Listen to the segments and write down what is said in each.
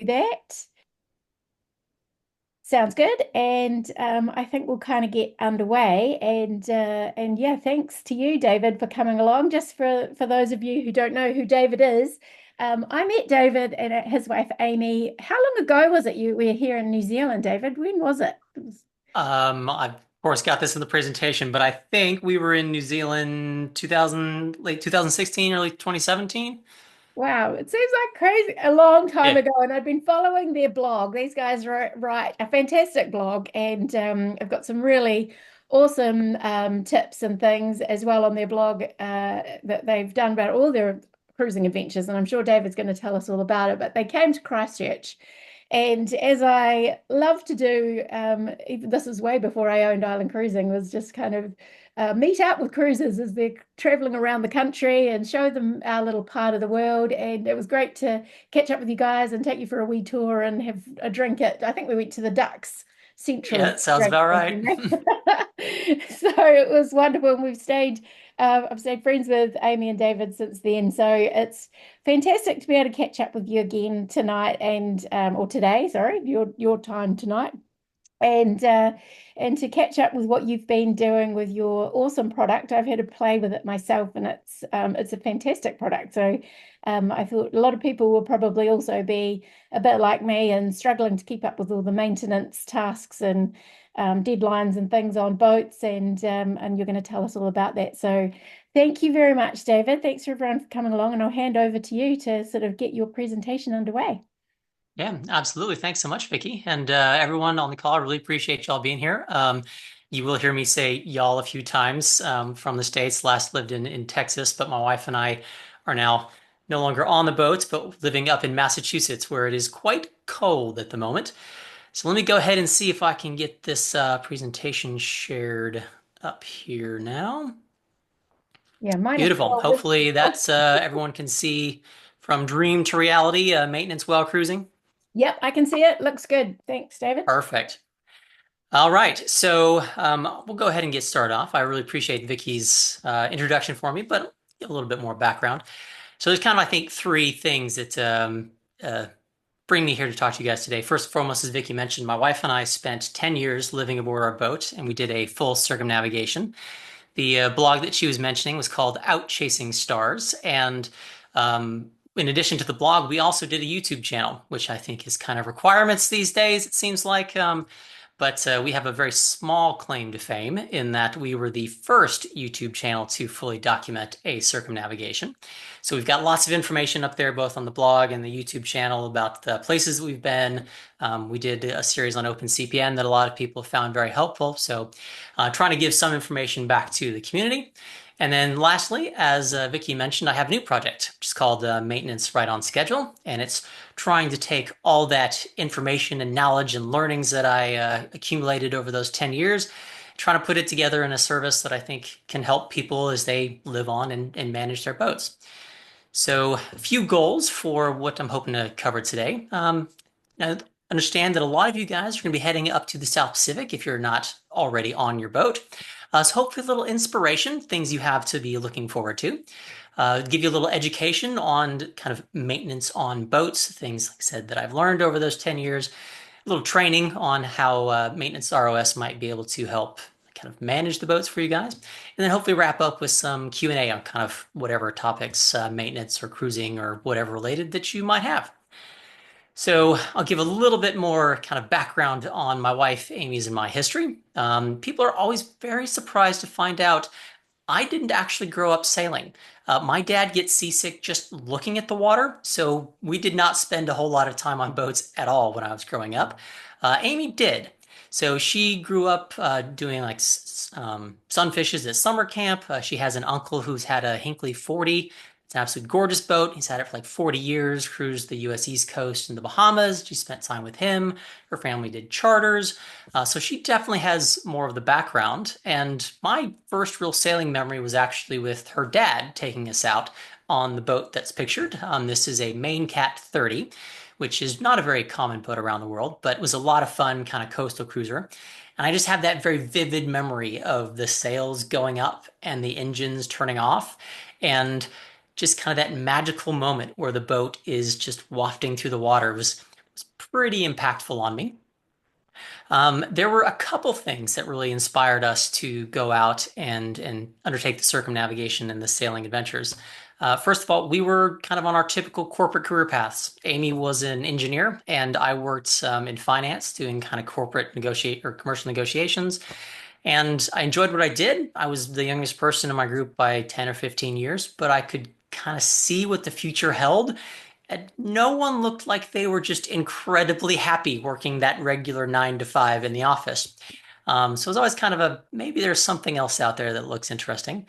That sounds good, and I think we'll kind of get underway. And yeah, thanks to you, David, for coming along. Just for those of you who don't know who David is, I met David and his wife Amy. How long ago was it you were here in New Zealand, David? When was it? I've of course got this in the presentation, but I think we were in New Zealand 2000, late 2016, early 2017. Wow, it seems like crazy a long time Yeah. ago, and I've been following their blog. These guys write a fantastic blog, and I've got some really awesome tips and things as well on their blog that they've done about all their cruising adventures. And I'm sure David's going to tell us all about it. But they came to Christchurch, and as I love to do, even this is way before I owned Island Cruising, was just kind of meet up with cruisers as they're traveling around the country and show them our little part of the world. And it was great to catch up with you guys and take you for a wee tour and have a drink at, I think we went to the Ducks Yeah, Central it sounds radio about right. station. So it was wonderful. And I've stayed friends with Amy and David since then. So it's fantastic to be able to catch up with you again tonight or today, sorry, your time tonight and uh, and to catch up with what you've been doing with your awesome product. I've had a play with it myself, and it's a fantastic product. So I thought a lot of people will probably also be a bit like me and struggling to keep up with all the maintenance tasks and deadlines and things on boats, and you're going to tell us all about that. So. Thank you very much, David. Thanks for everyone for coming along, and I'll hand over to you to sort of get your presentation underway. Yeah, absolutely. Thanks so much, Vicky. And everyone on the call, I really appreciate y'all being here. You will hear me say y'all a few times from the States. Last lived in Texas, but my wife and I are now no longer on the boats, but living up in Massachusetts, where it is quite cold at the moment. So let me go ahead and see if I can get this presentation shared up here now. Yeah, minus Beautiful. 12 is Hopefully cool. that's everyone can see from dream to reality, maintenance while cruising. Yep, I can see it. Looks good. Thanks, David. Perfect. All right, so we'll go ahead and get started off. I really appreciate Vicky's introduction for me, but a little bit more background. So there's kind of, I think, three things that uh, bring me here to talk to you guys today. First and foremost, as Vicky mentioned, my wife and I spent 10 years living aboard our boat, and we did a full circumnavigation. The blog that she was mentioning was called Out Chasing Stars, and in addition to the blog, we also did a YouTube channel, which I think is kind of requirements these days, it seems like. But we have a very small claim to fame in that we were the first YouTube channel to fully document a circumnavigation. So we've got lots of information up there, both on the blog and the YouTube channel about the places that we've been. We did a series on OpenCPN that a lot of people found very helpful. So trying to give some information back to the community. And then lastly, as Vicky mentioned, I have a new project, which is called Maintenance Right on Schedule. And it's trying to take all that information and knowledge and learnings that I accumulated over those 10 years, trying to put it together in a service that I think can help people as they live on and manage their boats. So a few goals for what I'm hoping to cover today. Now, understand that a lot of you guys are going to be heading up to the South Pacific if you're not already on your boat. So hopefully a little inspiration, things you have to be looking forward to. Give you a little education on kind of maintenance on boats, things like I said that I've learned over those 10 years, a little training on how maintenance ROS might be able to help kind of manage the boats for you guys, and then hopefully wrap up with some Q&A on kind of whatever topics, maintenance or cruising or whatever related that you might have. So I'll give a little bit more kind of background on my wife Amy's and my history. People are always very surprised to find out I didn't actually grow up sailing. My dad gets seasick just looking at the water, so we did not spend a whole lot of time on boats at all when I was growing up. Amy did. So she grew up doing like sunfishes at summer camp. She has an uncle who's had a Hinkley 40. It's an absolute gorgeous boat. He's had it for like 40 years, cruised the US East Coast and the Bahamas. She spent time with him. Her family did charters. So she definitely has more of the background. And my first real sailing memory was actually with her dad taking us out on the boat that's pictured. This is a Main Cat 30, which is not a very common boat around the world, but was a lot of fun kind of coastal cruiser. And I just have that very vivid memory of the sails going up and the engines turning off. And just kind of that magical moment where the boat is just wafting through the water. It was pretty impactful on me. There were a couple things that really inspired us to go out and undertake the circumnavigation and the sailing adventures. First of all, we were kind of on our typical corporate career paths. Amy was an engineer, and I worked in finance, doing kind of corporate negotiate or commercial negotiations. And I enjoyed what I did. I was the youngest person in my group by 10 or 15 years, but I could kind of see what the future held. And no one looked like they were just incredibly happy working that regular 9 to 5 in the office. So it was always kind of a maybe there's something else out there that looks interesting.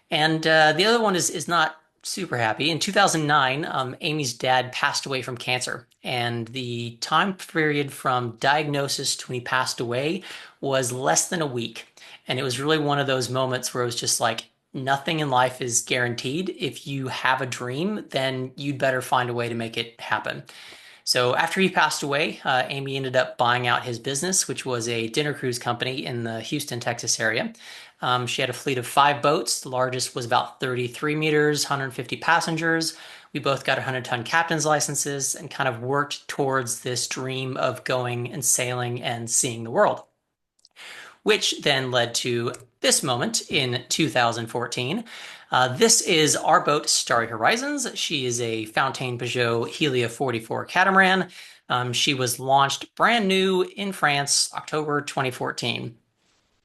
And the other one is not super happy. In 2009, Amy's dad passed away from cancer, and the time period from diagnosis to when he passed away was less than a week. And it was really one of those moments where it was just like, nothing in life is guaranteed. If you have a dream, then you'd better find a way to make it happen. So after he passed away, Amy ended up buying out his business, which was a dinner cruise company in the Houston, Texas area. She had a fleet of 5 boats. The largest was about 33 meters, 150 passengers. We both got 100-ton captain's licenses and kind of worked towards this dream of going and sailing and seeing the world, which then led to this moment in 2014. This is our boat, Starry Horizons. She is a Fountaine Peugeot Helia 44 catamaran. She was launched brand new in France, October 2014.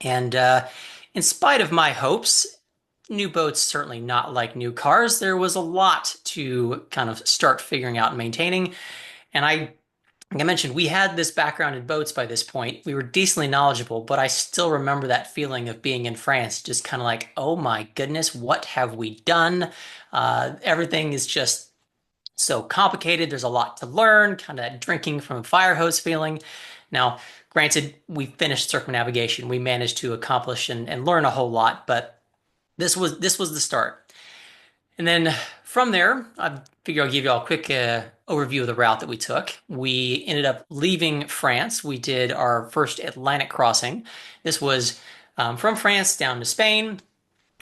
And in spite of my hopes, new boats certainly not like new cars. There was a lot to kind of start figuring out and maintaining. And like I mentioned, we had this background in boats by this point. We were decently knowledgeable, but I still remember that feeling of being in France, just kind of like, oh my goodness, what have we done? Everything is just so complicated. There's a lot to learn, kind of drinking from a fire hose feeling. Now, granted, we finished circumnavigation. We managed to accomplish and learn a whole lot, but this was the start. And then from there, I figure I'll give you all a quick overview of the route that we took. We ended up leaving France. We did our first Atlantic crossing. This was from France down to Spain.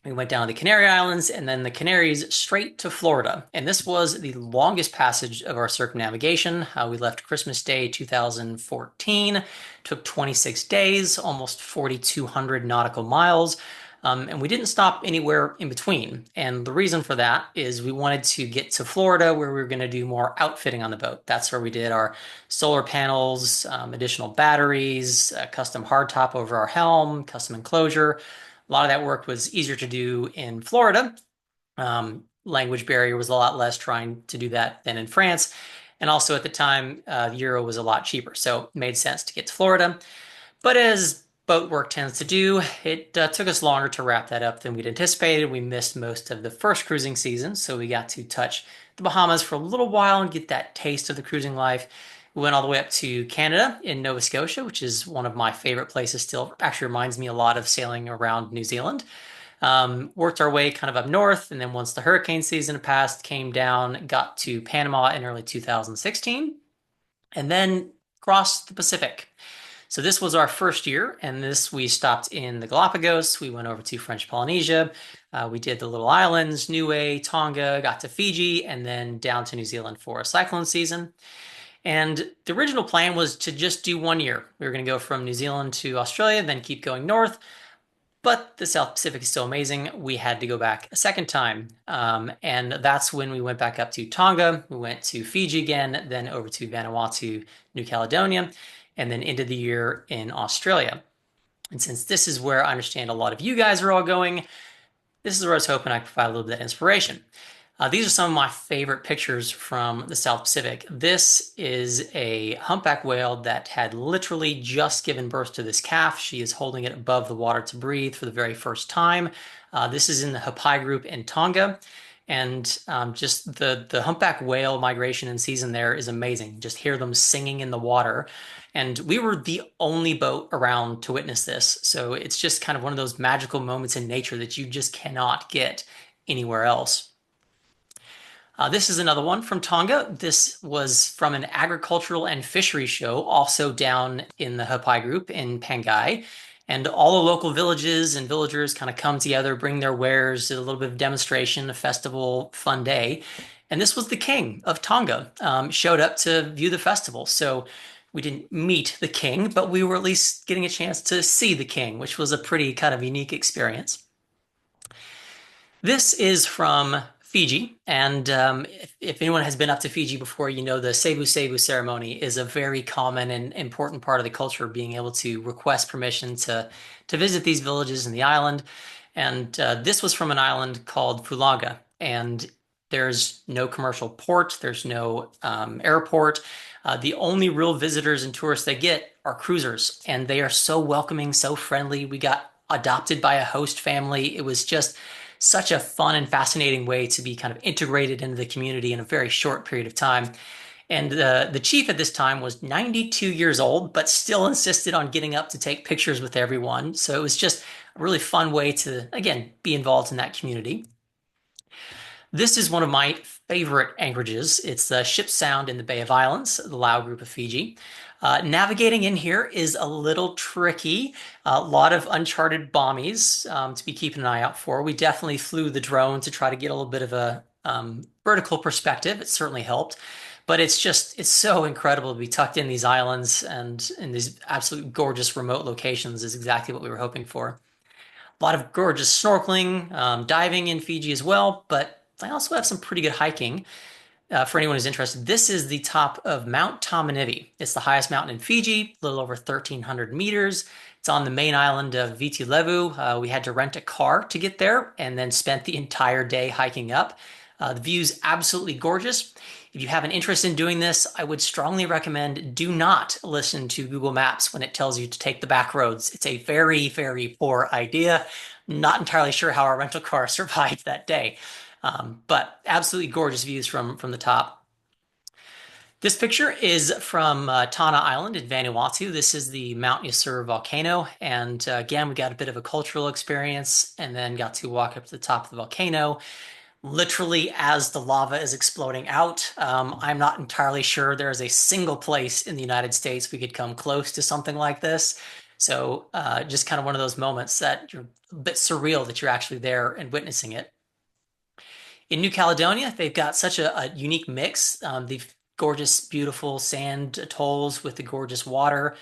We went down to the Canary Islands and then the Canaries straight to Florida. And this was the longest passage of our circumnavigation. We left Christmas Day 2014, took 26 days, almost 4,200 nautical miles. And we didn't stop anywhere in between. And the reason for that is we wanted to get to Florida where we were going to do more outfitting on the boat. That's where we did our solar panels, additional batteries, custom hardtop over our helm, custom enclosure. A lot of that work was easier to do in Florida. Language barrier was a lot less trying to do that than in France. And also at the time, the euro was a lot cheaper. So it made sense to get to Florida. But as boat work tends to do, it took us longer to wrap that up than we'd anticipated. We missed most of the first cruising season, so we got to touch the Bahamas for a little while and get that taste of the cruising life. We went all the way up to Canada in Nova Scotia, which is one of my favorite places still. Actually reminds me a lot of sailing around New Zealand. Worked our way kind of up north, and then once the hurricane season passed, came down, got to Panama in early 2016, and then crossed the Pacific. So this was our first year, and we stopped in the Galapagos. We went over to French Polynesia. We did the little islands, Niue, Tonga, got to Fiji, and then down to New Zealand for a cyclone season. And the original plan was to just do 1 year. We were going to go from New Zealand to Australia, then keep going north. But the South Pacific is so amazing, we had to go back a second time. And that's when we went back up to Tonga. We went to Fiji again, then over to Vanuatu, New Caledonia, and then ended the year in Australia. And since this is where I understand a lot of you guys are all going, this is where I was hoping I could provide a little bit of inspiration. These are some of my favorite pictures from the South Pacific. This is a humpback whale that had literally just given birth to this calf. She is holding it above the water to breathe for the very first time. This is in the Hapai group in Tonga. And just the humpback whale migration and season there is amazing. Just hear them singing in the water. And we were the only boat around to witness this. So it's just kind of one of those magical moments in nature that you just cannot get anywhere else. This is another one from Tonga. This was from an agricultural and fishery show, also down in the Hapai group in Pangai. And all the local villages and villagers kind of come together, bring their wares, did a little bit of demonstration, a festival, fun day. And this was the king of Tonga, showed up to view the festival. So we didn't meet the king, but we were at least getting a chance to see the king, which was a pretty kind of unique experience. This is from Fiji, and if anyone has been up to Fiji before, you know the Cebu Cebu ceremony is a very common and important part of the culture, being able to request permission to visit these villages in the island. And this was from an island called Fulaga, and there's no commercial port, there's no airport. The only real visitors and tourists they get are cruisers, and they are so welcoming, so friendly. We got adopted by a host family. It was just such a fun and fascinating way to be kind of integrated into the community in a very short period of time. And the chief at this time was 92 years old, but still insisted on getting up to take pictures with everyone. So it was just a really fun way to, again, be involved in that community. This is one of my favorite anchorages. It's the Ship Sound in the Bay of Islands, the Lau group of Fiji. Navigating in here is a little tricky. A lot of uncharted bommies to be keeping an eye out for. We definitely flew the drone to try to get a little bit of a vertical perspective. It certainly helped. But it's so incredible to be tucked in these islands and in these absolute gorgeous remote locations is exactly what we were hoping for. A lot of gorgeous snorkeling, diving in Fiji as well, but I also have some pretty good hiking for anyone who's interested. This is the top of Mount Tamanivi. It's the highest mountain in Fiji, a little over 1,300 meters. It's on the main island of Viti Levu. We had to rent a car to get there and then spent the entire day hiking up. The view's absolutely gorgeous. If you have an interest in doing this, I would strongly recommend do not listen to Google Maps when it tells you to take the back roads. It's a very, very poor idea. Not entirely sure how our rental car survived that day. But absolutely gorgeous views from the top. This picture is from Tana Island in Vanuatu. This is the Mount Yasur volcano. And again, we got a bit of a cultural experience and then got to walk up to the top of the volcano literally as the lava is exploding out. I'm not entirely sure there is a single place in the United States we could come close to something like this. So just kind of one of those moments that you're a bit surreal that you're actually there and witnessing it. In New Caledonia, they've got such a unique mix. The gorgeous, beautiful sand atolls with the gorgeous water,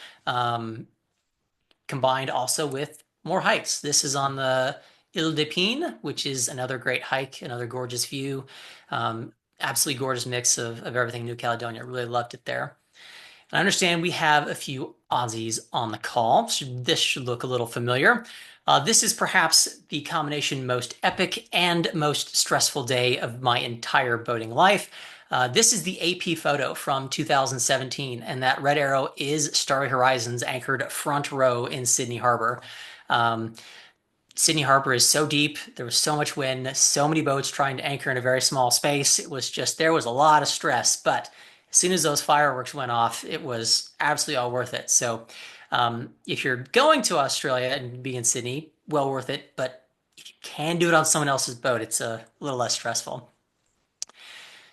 combined also with more hikes. This is on the Ile de Pine, which is another great hike, another gorgeous view. Absolutely gorgeous mix of everything in New Caledonia. Really loved it there. And I understand we have a few Aussies on the call. So this should look a little familiar. This is perhaps the combination most epic and most stressful day of my entire boating life. This is the AP photo from 2017, and that red arrow is Starry Horizons anchored front row in Sydney Harbor. Sydney Harbor is so deep. There was so much wind, so many boats trying to anchor in a very small space. It was just, there was a lot of stress. But as soon as those fireworks went off, it was absolutely all worth it. So if you're going to Australia and be in Sydney, well worth it. But if you can do it on someone else's boat, it's a little less stressful.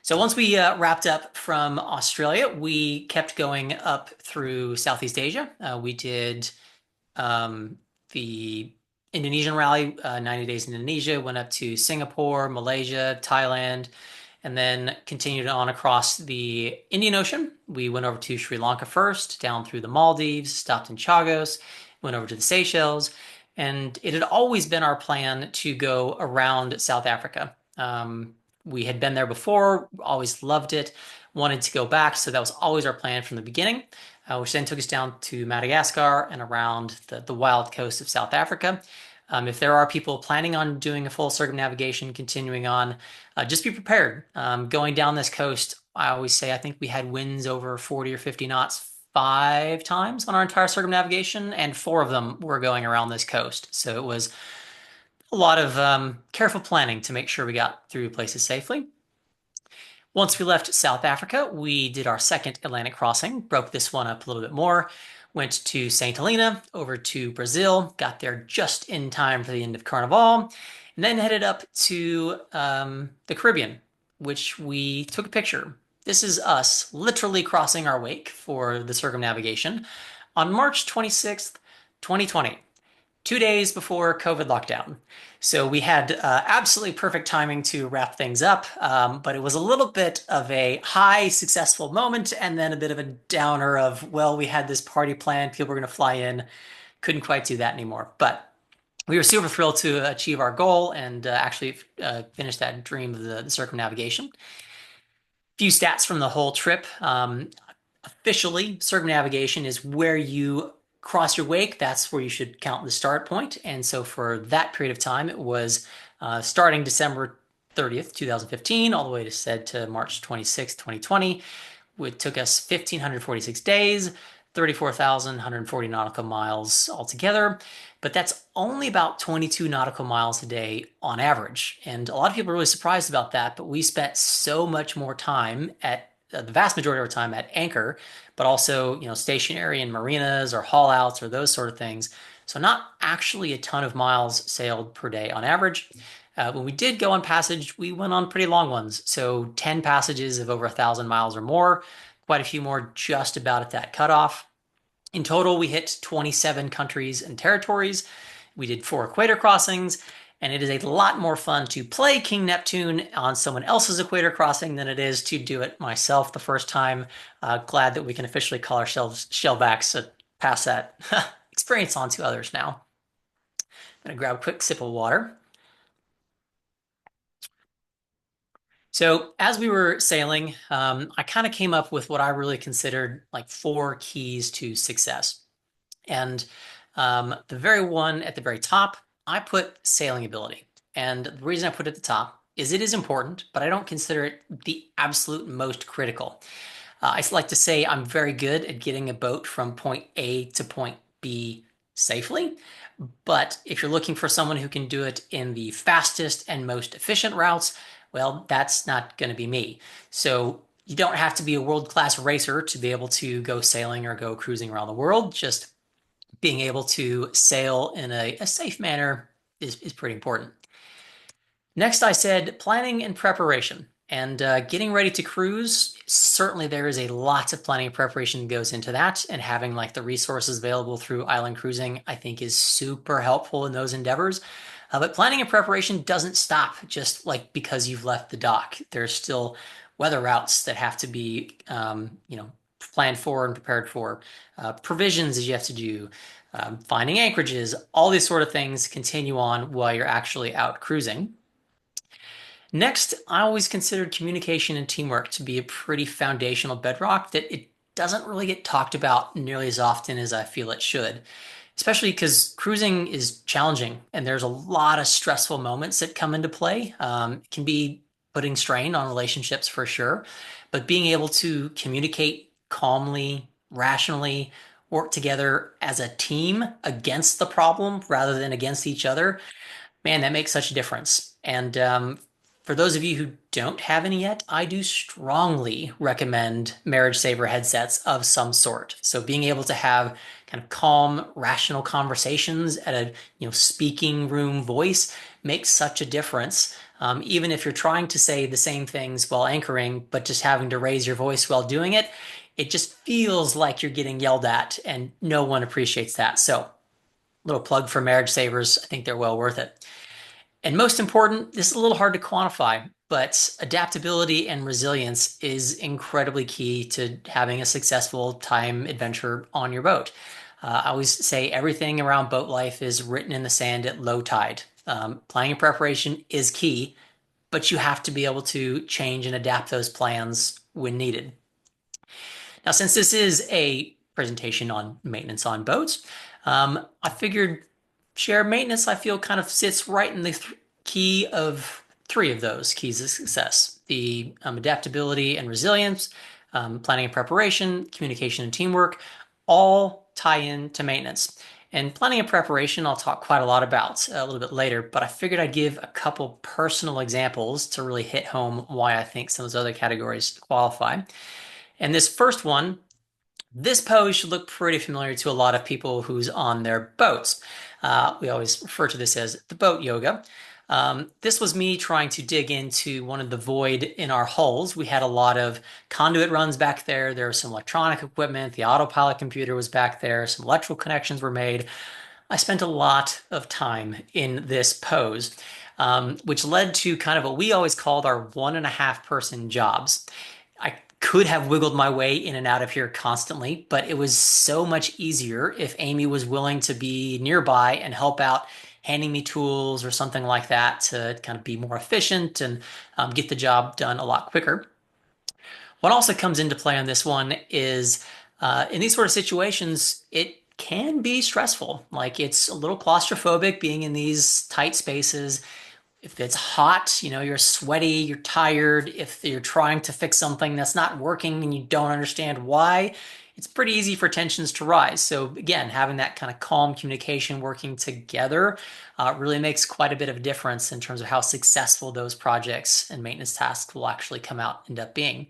So once we wrapped up from Australia, we kept going up through Southeast Asia. We did the Indonesian rally, 90 days in Indonesia, went up to Singapore, Malaysia, Thailand, and then continued on across the Indian Ocean. We went over to Sri Lanka first, down through the Maldives, stopped in Chagos, went over to the Seychelles, and it had always been our plan to go around South Africa. We had been there before, always loved it, wanted to go back, so that was always our plan from the beginning, which then took us down to Madagascar and around the wild coast of South Africa. If there are people planning on doing a full circumnavigation, continuing on, just be prepared. Going down this coast, I always say I think we had winds over 40 or 50 knots 5 times on our entire circumnavigation, and 4 of them were going around this coast. So it was a lot of careful planning to make sure we got through places safely. Once we left South Africa, we did our second Atlantic crossing, broke this one up a little bit more, went to St. Helena, over to Brazil, got there just in time for the end of Carnival, and then headed up to the Caribbean, which we took a picture. This is us literally crossing our wake for the circumnavigation on March 26th, 2020. 2 days before COVID lockdown. So we had absolutely perfect timing to wrap things up, but it was a little bit of a high successful moment and then a bit of a downer of, well, we had this party planned, people were going to fly in, couldn't quite do that anymore. But we were super thrilled to achieve our goal and actually finish that dream of the circumnavigation. Few stats from the whole trip. Officially, circumnavigation is where you cross your wake. That's where you should count the start point. And so for that period of time, it was starting December 30th, 2015, all the way to March 26th, 2020. It took us 1,546 days, 34,140 nautical miles altogether. But that's only about 22 nautical miles a day on average. And a lot of people are really surprised about that, but we spent so much more time at the vast majority of our time at anchor, but also, stationary in marinas or haul outs or those sort of things. So not actually a ton of miles sailed per day on average. When we did go on passage, we went on pretty long ones. So 10 passages of over 1,000 miles or more, quite a few more just about at that cutoff. In total, we hit 27 countries and territories. We did 4 equator crossings, and it is a lot more fun to play King Neptune on someone else's equator crossing than it is to do it myself the first time. Glad that we can officially call ourselves shellbacks, so pass that experience on to others now. I'm going to grab a quick sip of water. So as we were sailing, I kind of came up with what I really considered like 4 keys to success. And the very one at the very top, I put sailing ability. And the reason I put it at the top is it is important, but I don't consider it the absolute most critical. I like to say I'm very good at getting a boat from point A to point B safely. But if you're looking for someone who can do it in the fastest and most efficient routes, well, that's not going to be me. So you don't have to be a world-class racer to be able to go sailing or go cruising around the world. Just being able to sail in a safe manner is pretty important. Next, I said planning and preparation. And getting ready to cruise, certainly there is a lot of planning and preparation that goes into that. And having like the resources available through island cruising, I think is super helpful in those endeavors. But planning and preparation doesn't stop just like because you've left the dock. There's still weather routes that have to be, planned for and prepared for. Provisions that you have to do, finding anchorages, all these sort of things continue on while you're actually out cruising. Next, I always considered communication and teamwork to be a pretty foundational bedrock that it doesn't really get talked about nearly as often as I feel it should, especially because cruising is challenging and there's a lot of stressful moments that come into play. It can be putting strain on relationships for sure, but being able to communicate calmly, rationally, work together as a team against the problem rather than against each other, man, that makes such a difference. And for those of you who don't have any yet, I do strongly recommend marriage saver headsets of some sort. So being able to have kind of calm, rational conversations at a speaking room voice makes such a difference. Even if you're trying to say the same things while anchoring, but just having to raise your voice while doing it, it just feels like you're getting yelled at, and no one appreciates that. So, little plug for marriage savers. I think they're well worth it. And most important, this is a little hard to quantify, but adaptability and resilience is incredibly key to having a successful time adventure on your boat. I always say everything around boat life is written in the sand at low tide. Planning and preparation is key, but you have to be able to change and adapt those plans when needed. Now, since this is a presentation on maintenance on boats, I figured share maintenance, I feel, kind of sits right in the key of 3 of those keys of success: the adaptability and resilience, planning and preparation, communication and teamwork, all tie in to maintenance. And planning and preparation, I'll talk quite a lot about a little bit later, but I figured I'd give a couple personal examples to really hit home why I think some of those other categories qualify. And this first one, this pose should look pretty familiar to a lot of people who's on their boats. We always refer to this as the boat yoga. This was me trying to dig into one of the void in our hulls. We had a lot of conduit runs back there. There was some electronic equipment. The autopilot computer was back there. Some electrical connections were made. I spent a lot of time in this pose, which led to kind of what we always called our 1.5 person jobs. I could have wiggled my way in and out of here constantly, but it was so much easier if Amy was willing to be nearby and help out, handing me tools or something like that to kind of be more efficient and get the job done a lot quicker. What also comes into play on this one is in these sort of situations, it can be stressful. Like it's a little claustrophobic being in these tight spaces. If it's hot, you're sweaty, you're tired. If you're trying to fix something that's not working and you don't understand why, it's pretty easy for tensions to rise. So again, having that kind of calm communication working together really makes quite a bit of a difference in terms of how successful those projects and maintenance tasks will actually end up being.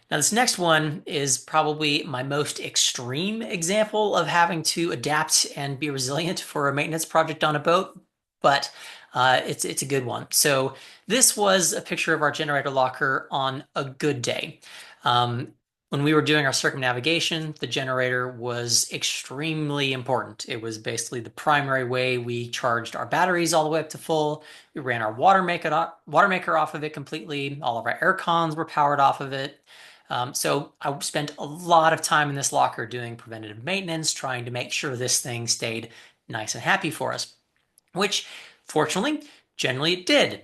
Now, this next one is probably my most extreme example of having to adapt and be resilient for a maintenance project on a boat, but it's a good one. So this was a picture of our generator locker on a good day. Um, when we were doing our circumnavigation, the generator was extremely important. It was basically the primary way we charged our batteries all the way up to full. We ran our water maker off of it completely. All of our air cons were powered off of it. So I spent a lot of time in this locker doing preventative maintenance, trying to make sure this thing stayed nice and happy for us, which fortunately, generally it did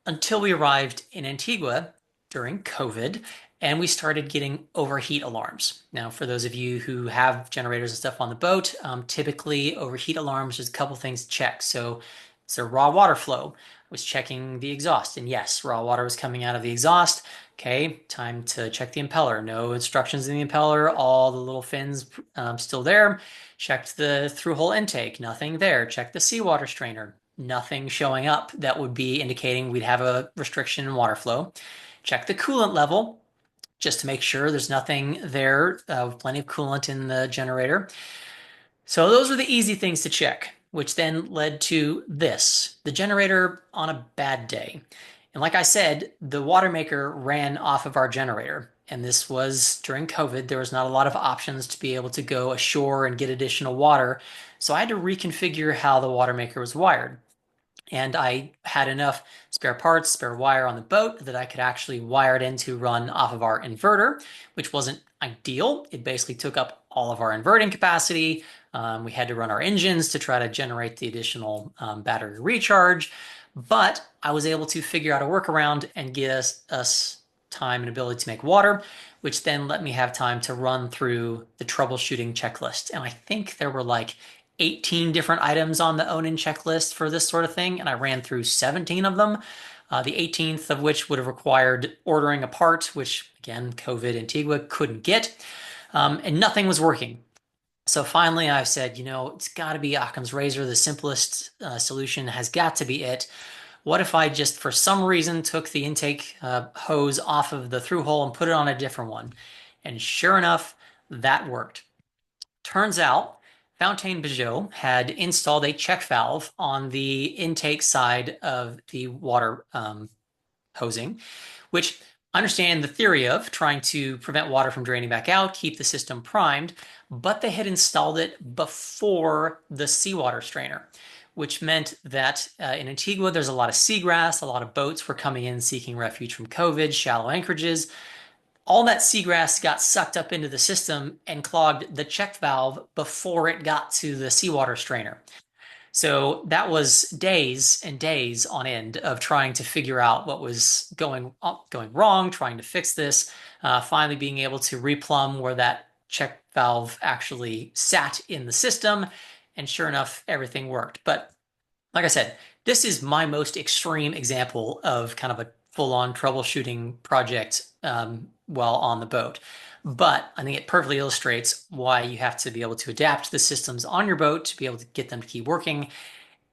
until we arrived in Antigua during COVID and we started getting overheat alarms. Now, for those of you who have generators and stuff on the boat, typically overheat alarms, there's a couple things to check. So it's a raw water flow. I was checking the exhaust, and yes, raw water was coming out of the exhaust. Okay, time to check the impeller. No instructions in the impeller, all the little fins still there. Checked the through-hole intake, nothing there. Checked the seawater strainer, nothing showing up that would be indicating we'd have a restriction in water flow. Check the coolant level just to make sure there's nothing there, plenty of coolant in the generator. So those were the easy things to check, which then led to this, the generator on a bad day. And like I said, the water maker ran off of our generator. And this was during COVID. There was not a lot of options to be able to go ashore and get additional water. So I had to reconfigure how the water maker was wired. And I had enough spare parts, spare wire on the boat that I could actually wire it in to run off of our inverter, which wasn't ideal. It basically took up all of our inverting capacity. We had to run our engines to try to generate the additional battery recharge, but I was able to figure out a workaround and get us time and ability to make water, which then let me have time to run through the troubleshooting checklist. And I think there were like 18 different items on the own-in checklist for this sort of thing, and I ran through 17 of them. The 18th of which would have required ordering a part, which again, COVID Antigua couldn't get, and nothing was working. So finally, I said, it's got to be Occam's razor. The simplest solution has got to be it. What if I just, for some reason, took the intake hose off of the through hole and put it on a different one? And sure enough, that worked. Turns out, Fountaine Peugeot had installed a check valve on the intake side of the water hosing, which I understand the theory of trying to prevent water from draining back out, keep the system primed, but they had installed it before the seawater strainer, which meant that in Antigua, there's a lot of seagrass, a lot of boats were coming in seeking refuge from COVID, shallow anchorages. All that seagrass got sucked up into the system and clogged the check valve before it got to the seawater strainer. So that was days and days on end of trying to figure out what was going wrong, trying to fix this, finally being able to replumb where that check valve actually sat in the system, and sure enough, everything worked. But like I said, this is my most extreme example of kind of a full-on troubleshooting project while on the boat. But I think it perfectly illustrates why you have to be able to adapt the systems on your boat to be able to get them to keep working.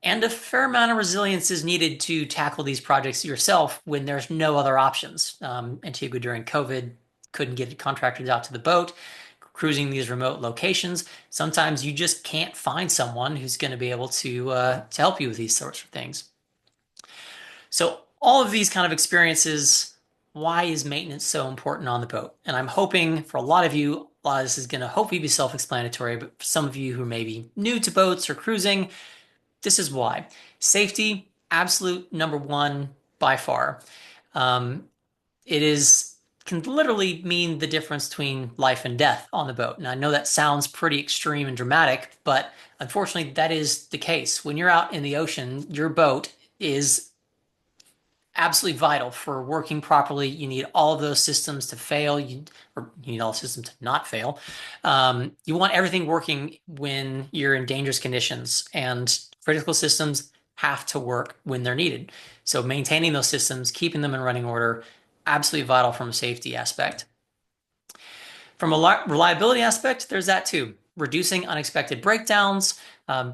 And a fair amount of resilience is needed to tackle these projects yourself when there's no other options. Antigua during COVID couldn't get contractors out to the boat, cruising these remote locations. Sometimes you just can't find someone who's going to be able to help you with these sorts of things. So all of these kind of experiences, why is maintenance so important on the boat? And I'm hoping for a lot of you, A lot of this is going to hopefully be self-explanatory, but for some of you who may be new to boats or cruising, this is why. Safety, absolute number one by far. Um, it is can literally mean the difference between life and death on the boat. And I know that sounds pretty extreme and dramatic, but unfortunately, that is the case. When you're out in the ocean, your boat is absolutely vital for working properly. You need all of those systems to fail. Or you need all the systems to not fail. You want everything working when you're in dangerous conditions, and critical systems have to work when they're needed. So maintaining those systems, keeping them in running order, absolutely vital from a safety aspect. From a reliability aspect, there's that too. Reducing unexpected breakdowns,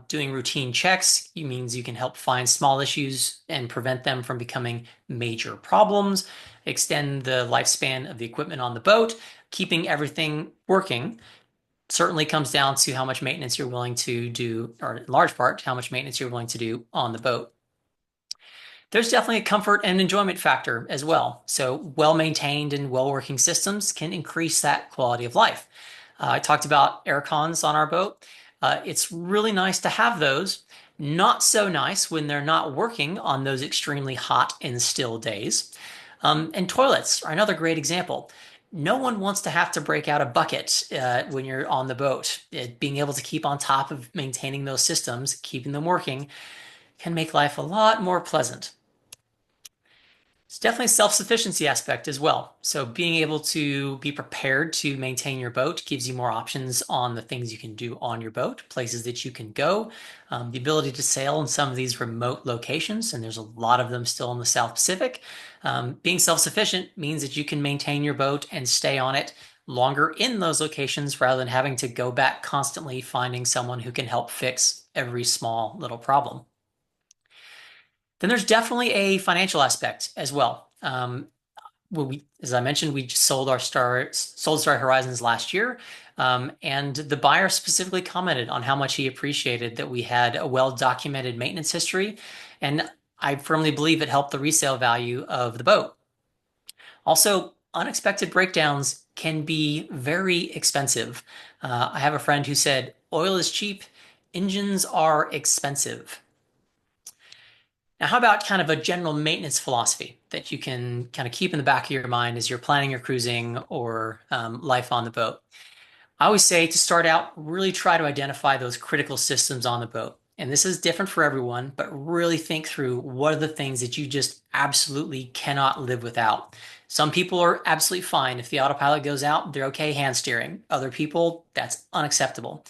doing routine checks means you can help find small issues and prevent them from becoming major problems, extend the lifespan of the equipment on the boat, keeping everything working. Certainly comes down to how much maintenance you're willing to do, or in large part, how much maintenance you're willing to do on the boat. There's definitely a comfort and enjoyment factor as well. So well-maintained and well-working systems can increase that quality of life. I talked about air cons on our boat. It's really nice to have those. Not so nice when they're not working on those extremely hot and still days. And toilets are another great example. No one wants to have to break out a bucket when you're on the boat. Being able to keep on top of maintaining those systems, keeping them working, can make life a lot more pleasant. It's definitely a self-sufficiency aspect as well. So being able to be prepared to maintain your boat gives you more options on the things you can do on your boat, places that you can go, the ability to sail in some of these remote locations, and there's a lot of them still in the South Pacific. Being self-sufficient means that you can maintain your boat and stay on it longer in those locations rather than having to go back constantly finding someone who can help fix every small little problem. Then there's definitely a financial aspect as well. As I mentioned, we just sold Star Horizons last year, and the buyer specifically commented on how much he appreciated that we had a well-documented maintenance history, and I firmly believe it helped the resale value of the boat. Also, unexpected breakdowns can be very expensive. I have a friend who said, "Oil is cheap, engines are expensive." Now, how about kind of a general maintenance philosophy that you can kind of keep in the back of your mind as you're planning your cruising or life on the boat? I always say to start out, really try to identify those critical systems on the boat. And this is different for everyone, but really think through what are the things that you just absolutely cannot live without. Some people are absolutely fine. If the autopilot goes out, they're okay hand steering. Other people, that's unacceptable.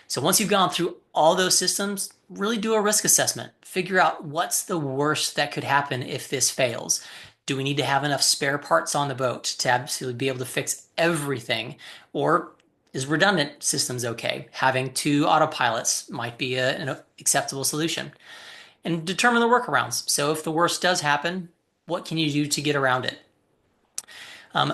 So once you've gone through all those systems, really do a risk assessment. Figure out what's the worst that could happen if this fails. Do we need to have enough spare parts on the boat to absolutely be able to fix everything? Or is redundant systems okay? Having two autopilots might be an acceptable solution. And determine the workarounds. So if the worst does happen, what can you do to get around it?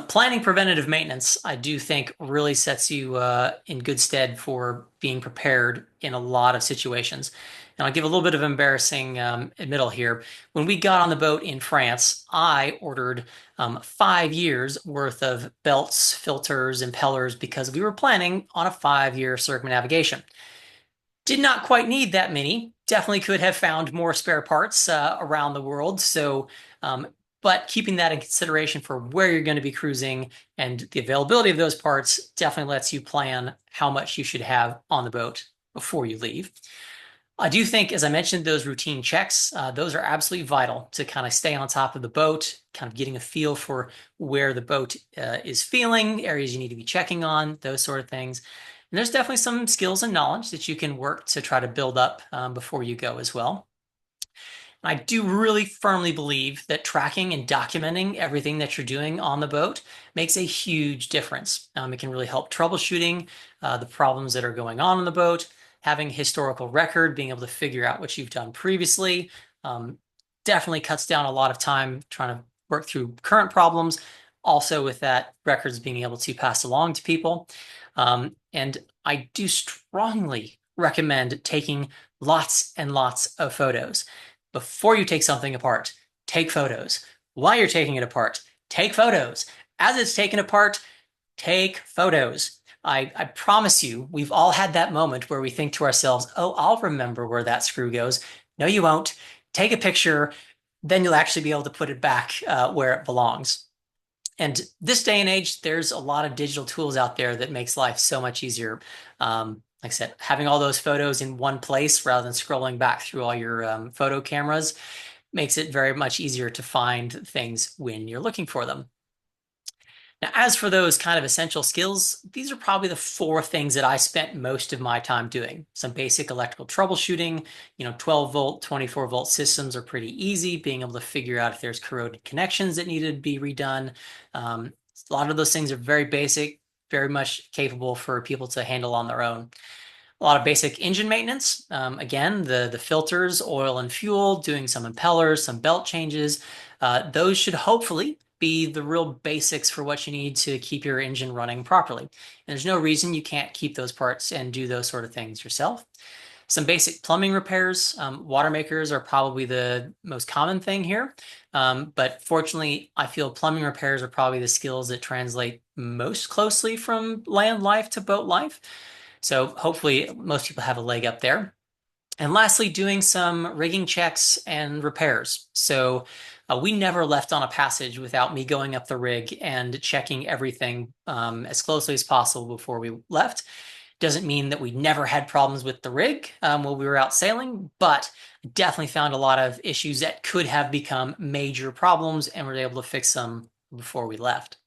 Planning preventative maintenance, I do think, really sets you in good stead for being prepared in a lot of situations. And I'll give a little bit of embarrassing admittal here. When we got on the boat in France, I ordered 5 years worth of belts, filters, impellers because we were planning on a 5 year circumnavigation. Did not quite need that many. Definitely could have found more spare parts around the world. Um, but keeping that in consideration for where you're going to be cruising and the availability of those parts definitely lets you plan how much you should have on the boat before you leave. I do think, as I mentioned, those routine checks, those are absolutely vital to kind of stay on top of the boat, kind of getting a feel for where the boat is feeling, areas you need to be checking on, those sort of things. And there's definitely some skills and knowledge that you can work to try to build up before you go as well. I do really firmly believe that tracking and documenting everything that you're doing on the boat makes a huge difference. It can really help troubleshooting the problems that are going on the boat, having a historical record, being able to figure out what you've done previously. Definitely cuts down a lot of time trying to work through current problems. Also, with that, records being able to pass along to people. And I do strongly recommend taking lots and lots of photos. Before you take something apart, take photos. While you're taking it apart, take photos. As it's taken apart, take photos. I promise you, we've all had that moment where we think to ourselves, oh, I'll remember where that screw goes. No, you won't. Take a picture, then you'll actually be able to put it back where it belongs. And this day and age, there's a lot of digital tools out there that makes life so much easier. Like I said, having all those photos in one place rather than scrolling back through all your photo cameras makes it very much easier to find things when you're looking for them. Now, as for those kind of essential skills, these are probably the four things that I spent most of my time doing. Some basic electrical troubleshooting, 12 volt, 24 volt systems are pretty easy, being able to figure out if there's corroded connections that needed to be redone. Um, a lot of those things are very basic, very much capable for people to handle on their own. A lot of basic engine maintenance. Again, the filters, oil and fuel, doing some impellers, some belt changes. Those should hopefully be the real basics for what you need to keep your engine running properly. And there's no reason you can't keep those parts and do those sort of things yourself. Some basic plumbing repairs. Water makers are probably the most common thing here. But fortunately, I feel plumbing repairs are probably the skills that translate most closely from land life to boat life. So hopefully most people have a leg up there. And lastly, doing some rigging checks and repairs. So we never left on a passage without me going up the rig and checking everything as closely as possible before we left. Doesn't mean that we never had problems with the rig while we were out sailing, but definitely found a lot of issues that could have become major problems and were able to fix them before we left.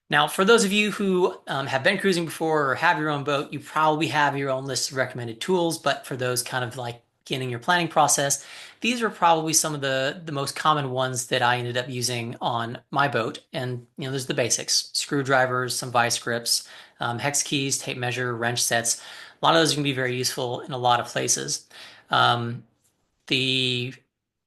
Now, for those of you who have been cruising before or have your own boat, you probably have your own list of recommended tools. But for those kind of like beginning your planning process, these are probably some of the most common ones that I ended up using on my boat. And there's the basics: screwdrivers, some vice grips, hex keys, tape measure, wrench sets. A lot of those can be very useful in a lot of places. Um, the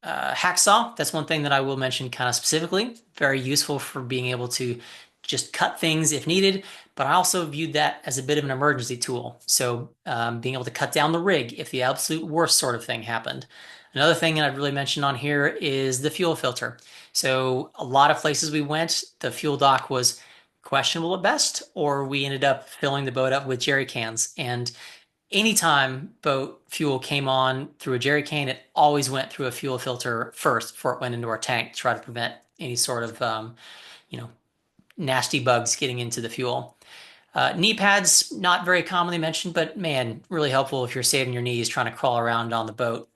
hacksaw, that's one thing that I will mention kind of specifically. Very useful for being able to just cut things if needed, but I also viewed that as a bit of an emergency tool. So being able to cut down the rig if the absolute worst sort of thing happened. Another thing that I'd really mention on here is the fuel filter. So a lot of places we went, the fuel dock was questionable at best, or we ended up filling the boat up with jerry cans. And anytime boat fuel came on through a jerry can, it always went through a fuel filter first before it went into our tank to try to prevent any sort of, you know, nasty bugs getting into the fuel. Knee pads, not very commonly mentioned, but man, really helpful if you're saving your knees trying to crawl around on the boat.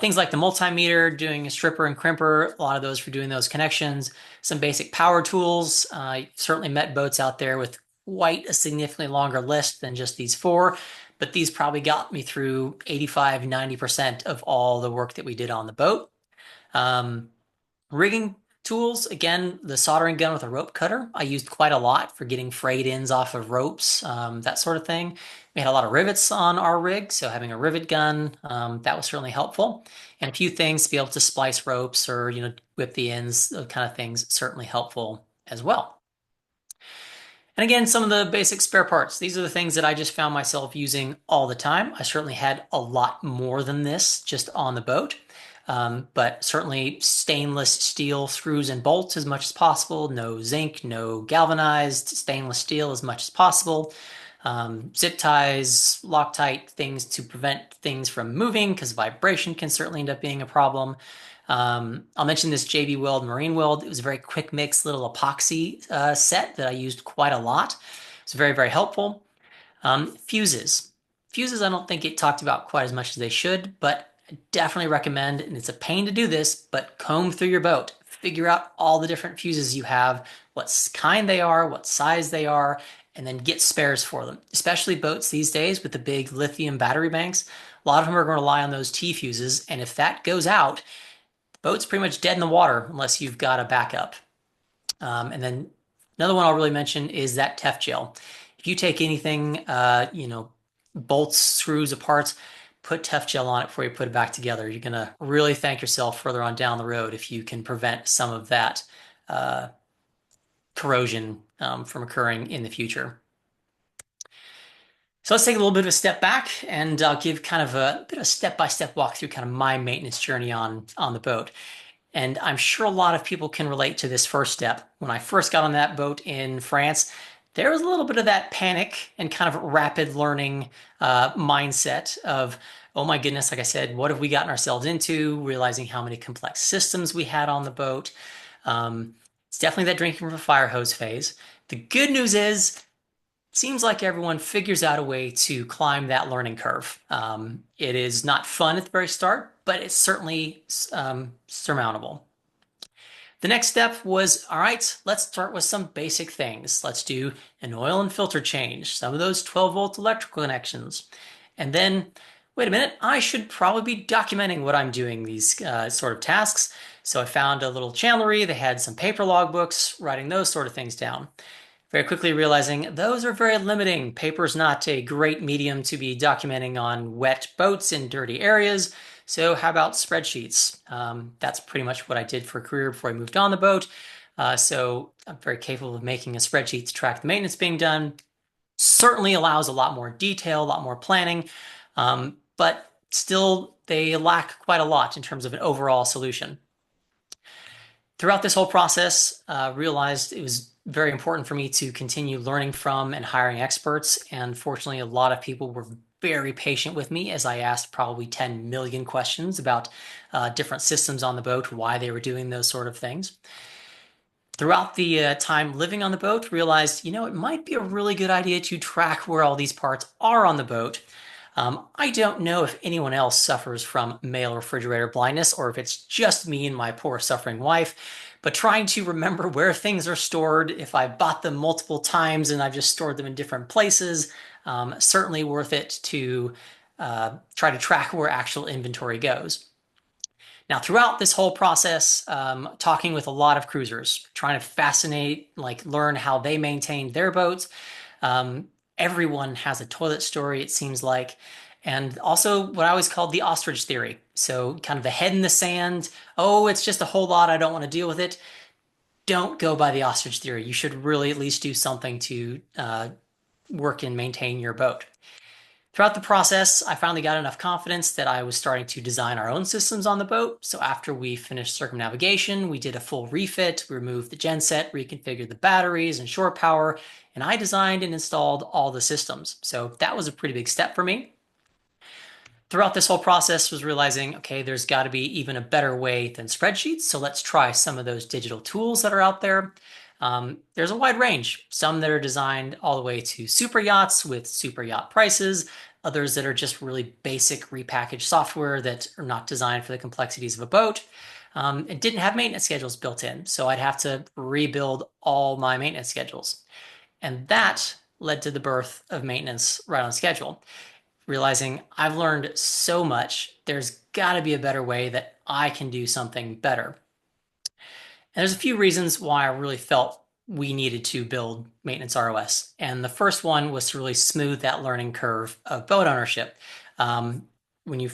Things like the multimeter, doing a stripper and crimper, a lot of those for doing those connections. Some basic power tools. Certainly met boats out there with quite a significantly longer list than just these four, but these probably got me through 85, 90% of all the work that we did on the boat. Um, Rigging tools, again, the soldering gun with a rope cutter, I used quite a lot for getting frayed ends off of ropes, that sort of thing. We had a lot of rivets on our rig, so having a rivet gun, that was certainly helpful. And a few things to be able to splice ropes or, whip the ends, those kind of things, certainly helpful as well. And again, some of the basic spare parts. These are the things that I just found myself using all the time. I certainly had a lot more than this just on the boat. But certainly stainless steel screws and bolts as much as possible. No zinc, no galvanized stainless steel as much as possible. Zip ties, Loctite, things to prevent things from moving because vibration can certainly end up being a problem. I'll mention this JB Weld Marine Weld. It was a very quick mix little epoxy set that I used quite a lot. It's very, very helpful. Fuses. Fuses, I don't think get talked about quite as much as they should, but I definitely recommend, and it's a pain to do this, but comb through your boat. Figure out all the different fuses you have, what kind they are, what size they are, and then get spares for them. Especially boats these days with the big lithium battery banks. A lot of them are going to rely on those T fuses, and if that goes out, the boat's pretty much dead in the water unless you've got a backup. And then another one I'll really mention is that Tef gel. If you take anything, bolts, screws, parts, put Tef gel on it before you put it back together. You're gonna really thank yourself further on down the road if you can prevent some of that corrosion from occurring in the future. So let's take a little bit of a step back, and I'll give kind of a bit of a step-by-step walk through kind of my maintenance journey on the boat. And I'm sure a lot of people can relate to this first step. When I first got on that boat in France, there was a little bit of that panic and kind of rapid learning mindset of, oh my goodness, like I said, what have we gotten ourselves into? Realizing how many complex systems we had on the boat. Um, it's definitely that drinking from a fire hose phase. The good news is, seems like everyone figures out a way to climb that learning curve. It is not fun at the very start, but it's certainly surmountable. The next step was, all right, let's start with some basic things. Let's do an oil and filter change, some of those 12-volt electrical connections. And then, wait a minute, I should probably be documenting what I'm doing, these sort of tasks. So I found a little chandlery. They had some paper logbooks, writing those sort of things down. Very quickly realizing those are very limiting. Paper's not a great medium to be documenting on wet boats in dirty areas. So how about spreadsheets? That's pretty much what I did for a career before I moved on the boat. So I'm very capable of making a spreadsheet to track the maintenance being done. Certainly allows a lot more detail, a lot more planning, but still they lack quite a lot in terms of an overall solution. Throughout this whole process, realized it was very important for me to continue learning from and hiring experts. And fortunately, a lot of people were very patient with me as I asked probably 10 million questions about different systems on the boat, why they were doing those sort of things. Throughout the time living on the boat, realized, it might be a really good idea to track where all these parts are on the boat. I don't know if anyone else suffers from male refrigerator blindness or if it's just me and my poor suffering wife, but trying to remember where things are stored, if I bought them multiple times and I've just stored them in different places, certainly worth it to try to track where actual inventory goes. Now, throughout this whole process, talking with a lot of cruisers, trying to learn how they maintain their boats. Um, Everyone has a toilet story, it seems like. And also what I always called the ostrich theory. So kind of the head in the sand. Oh, it's just a whole lot. I don't want to deal with it. Don't go by the ostrich theory. You should really at least do something to work and maintain your boat. Throughout the process, I finally got enough confidence that I was starting to design our own systems on the boat. So after we finished circumnavigation, we did a full refit, we removed the genset, reconfigured the batteries and shore power, and I designed and installed all the systems. So that was a pretty big step for me. Throughout this whole process was realizing, okay, there's got to be even a better way than spreadsheets. So let's try some of those digital tools that are out there. There's a wide range, some that are designed all the way to super yachts with super yacht prices, others that are just really basic repackaged software that are not designed for the complexities of a boat. It didn't have maintenance schedules built in, so I'd have to rebuild all my maintenance schedules. And that led to the birth of maintenance right on schedule, realizing I've learned so much, there's got to be a better way that I can do something better. And there's a few reasons why I really felt we needed to build maintenance ROS. And the first one was to really smooth that learning curve of boat ownership. When you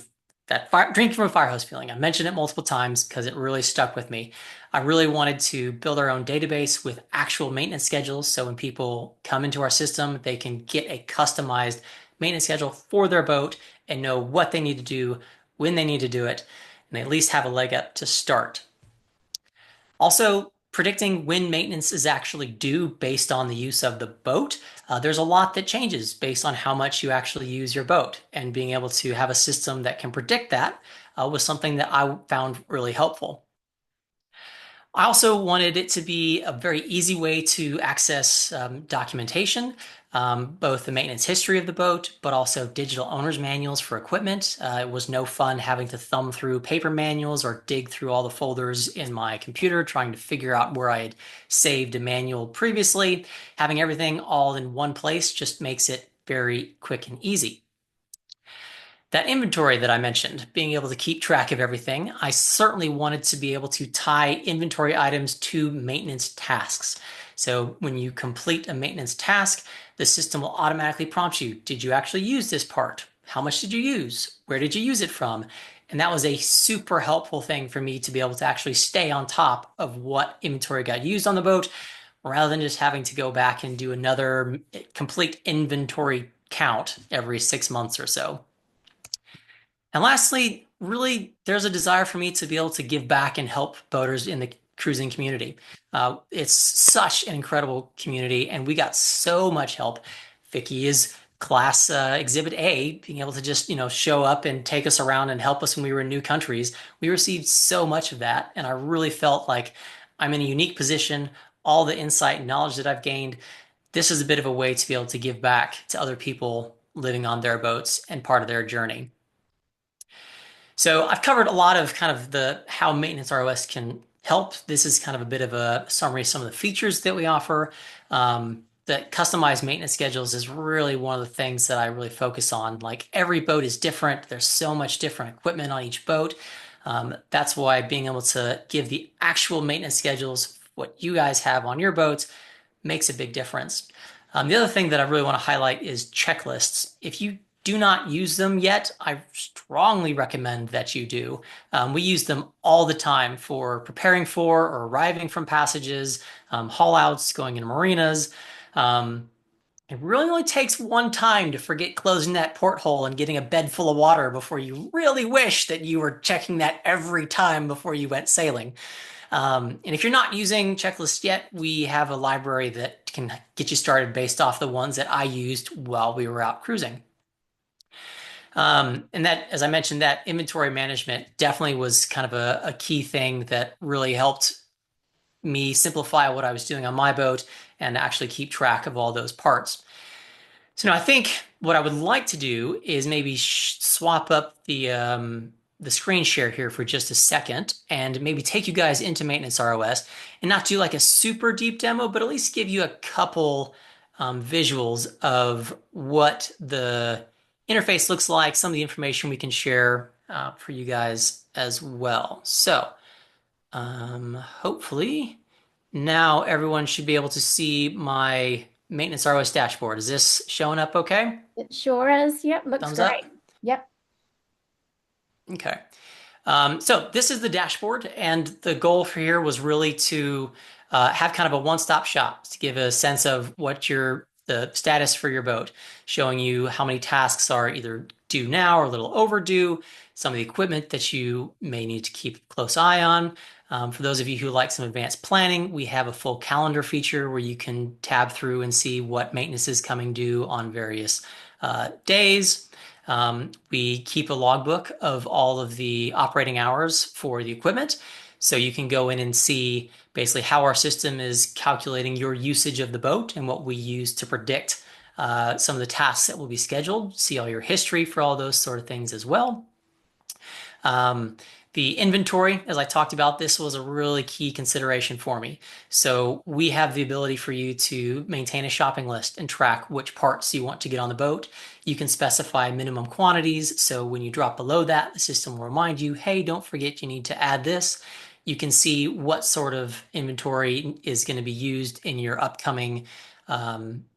drinking from a fire hose feeling, I mentioned it multiple times because it really stuck with me. I really wanted to build our own database with actual maintenance schedules. So when people come into our system, they can get a customized maintenance schedule for their boat and know what they need to do, when they need to do it, and they at least have a leg up to start. Also, predicting when maintenance is actually due based on the use of the boat. There's a lot that changes based on how much you actually use your boat, and being able to have a system that can predict that was something that I found really helpful. I also wanted it to be a very easy way to access documentation, both the maintenance history of the boat, but also digital owner's manuals for equipment. It was no fun having to thumb through paper manuals or dig through all the folders in my computer trying to figure out where I had saved a manual previously. Having everything all in one place just makes it very quick and easy. That inventory that I mentioned, being able to keep track of everything, I certainly wanted to be able to tie inventory items to maintenance tasks. So when you complete a maintenance task, the system will automatically prompt you, did you actually use this part? How much did you use? Where did you use it from? And that was a super helpful thing for me to be able to actually stay on top of what inventory got used on the boat, rather than just having to go back and do another complete inventory count every 6 months or so. And lastly, really, there's a desire for me to be able to give back and help boaters in the cruising community. It's such an incredible community, and we got so much help. Vicky is class exhibit A, being able to just, show up and take us around and help us when we were in new countries. We received so much of that, and I really felt like I'm in a unique position. All the insight and knowledge that I've gained, this is a bit of a way to be able to give back to other people living on their boats and part of their journey. So I've covered a lot of kind of the how maintenance ROS can help. This is kind of a bit of a summary of some of the features that we offer. That customized maintenance schedules is really one of the things that I really focus on. Like every boat is different. There's so much different equipment on each boat. That's why being able to give the actual maintenance schedules, what you guys have on your boats, makes a big difference. The other thing that I really want to highlight is checklists. If you do not use them yet, I strongly recommend that you do. We use them all the time for preparing for or arriving from passages, haul outs, going into marinas. Um, it really only takes one time to forget closing that porthole and getting a bed full of water before you really wish that you were checking that every time before you went sailing. And if you're not using checklists yet, we have a library that can get you started based off the ones that I used while we were out cruising. And that, as I mentioned, that inventory management definitely was kind of a key thing that really helped me simplify what I was doing on my boat and actually keep track of all those parts. So now I think what I would like to do is maybe swap up the screen share here for just a second and maybe take you guys into maintenance ROS and not do like a super deep demo, but at least give you a couple visuals of what the interface looks like, some of the information we can share for you guys as well. So hopefully now everyone should be able to see my maintenance ROS dashboard. Is this showing up okay? It sure is. Yep, looks Thumbs up? great. Yep. Okay. So this is the dashboard, and the goal for here was really to have kind of a one-stop shop to give a sense of what the status for your boat, showing you how many tasks are either due now or a little overdue, some of the equipment that you may need to keep a close eye on. For those of you who like some advanced planning, we have a full calendar feature where you can tab through and see what maintenance is coming due on various days. We keep a logbook of all of the operating hours for the equipment. So you can go in and see basically how our system is calculating your usage of the boat and what we use to predict some of the tasks that will be scheduled. See all your history for all those sort of things as well. The inventory, as I talked about, this was a really key consideration for me. So we have the ability for you to maintain a shopping list and track which parts you want to get on the boat. You can specify minimum quantities. So when you drop below that, the system will remind you, hey, don't forget you need to add this. You can see what sort of inventory is going to be used in your upcoming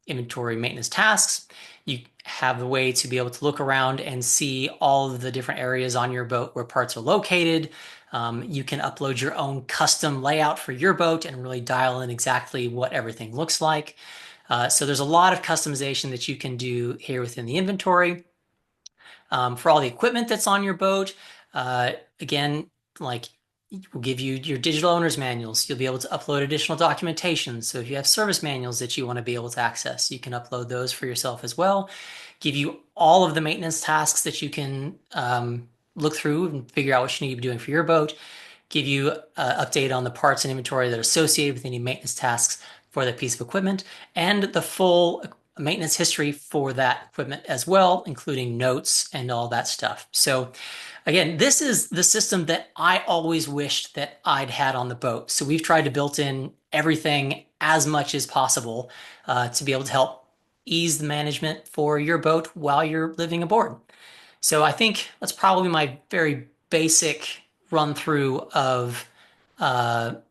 inventory maintenance tasks. You have the way to be able to look around and see all of the different areas on your boat where parts are located. You can upload your own custom layout for your boat and really dial in exactly what everything looks like. So there's a lot of customization that you can do here within the inventory. For all the equipment that's on your boat, again, like we'll give you your digital owner's manuals. You'll be able to upload additional documentation. So if you have service manuals that you want to be able to access, you can upload those for yourself as well. Give you all of the maintenance tasks that you can look through and figure out what you need to be doing for your boat. Give you an update on the parts and inventory that are associated with any maintenance tasks for that piece of equipment, and the full maintenance history for that equipment as well, including notes and all that stuff. So again, this is the system that I always wished that I'd had on the boat. So we've tried to build in everything as much as possible to be able to help ease the management for your boat while you're living aboard. So I think that's probably my very basic run through of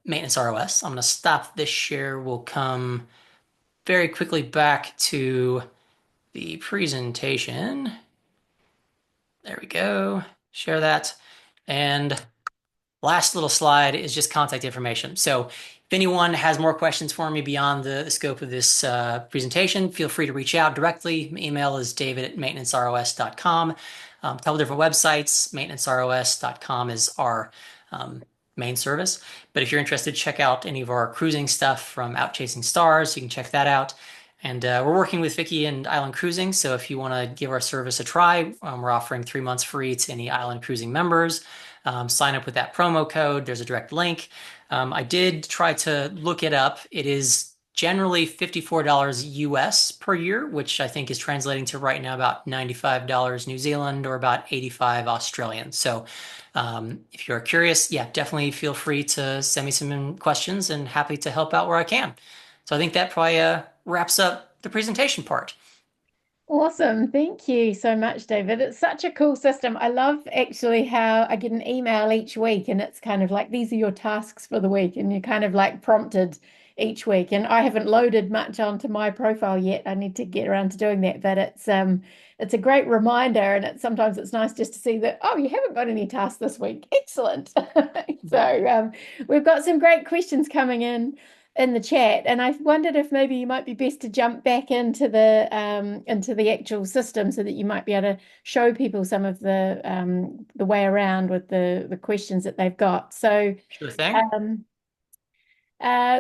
maintenance ROS. I'm going to stop this share. We'll come very quickly back to the presentation. There we go. Share that. And last little slide is just contact information. So if anyone has more questions for me beyond the scope of this presentation, feel free to reach out directly. My email is david@maintenanceros.com. A couple different websites. maintenanceros.com is our main service. But if you're interested, check out any of our cruising stuff from Out Chasing Stars. You can check that out. And we're working with Vicky and Island Cruising. So if you want to give our service a try, we're offering 3 months free to any Island Cruising members. Sign up with that promo code. There's a direct link. I did try to look it up. It is generally $54 US per year, which I think is translating to right now about $95 New Zealand or about 85 Australian. So if you're curious, yeah, definitely feel free to send me some questions and happy to help out where I can. So I think that probably wraps up the presentation part. Awesome. Thank you so much, David. It's such a cool system. I love actually how I get an email each week and it's kind of like these are your tasks for the week and you're kind of like prompted each week. And I haven't loaded much onto my profile yet. I need to get around to doing that, but it's a great reminder and sometimes it's nice just to see that, oh, you haven't got any tasks this week. Excellent. So we've got some great questions coming in the chat, and I wondered if maybe you might be best to jump back into the actual system so that you might be able to show people some of the way around with the questions that they've got. So Sure thing. um,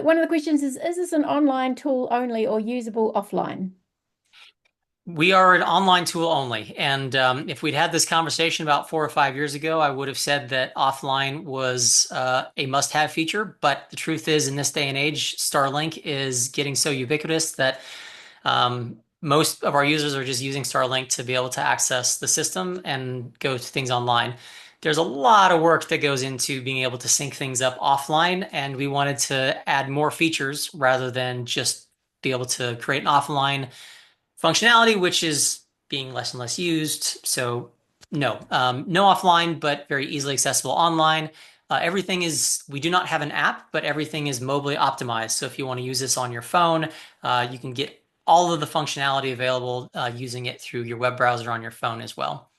one of the questions is this an online tool only or usable offline? We are an online tool only. And if we'd had this conversation about 4 or 5 years ago, I would have said that offline was a must-have feature. But the truth is, in this day and age, Starlink is getting so ubiquitous that most of our users are just using Starlink to be able to access the system and go to things online. There's a lot of work that goes into being able to sync things up offline, and we wanted to add more features rather than just be able to create an offline functionality, which is being less and less used. So no, no offline, but very easily accessible online. Everything is, we do not have an app, but everything is mobily optimized. So if you want to use this on your phone, you can get all of the functionality available using it through your web browser on your phone as well.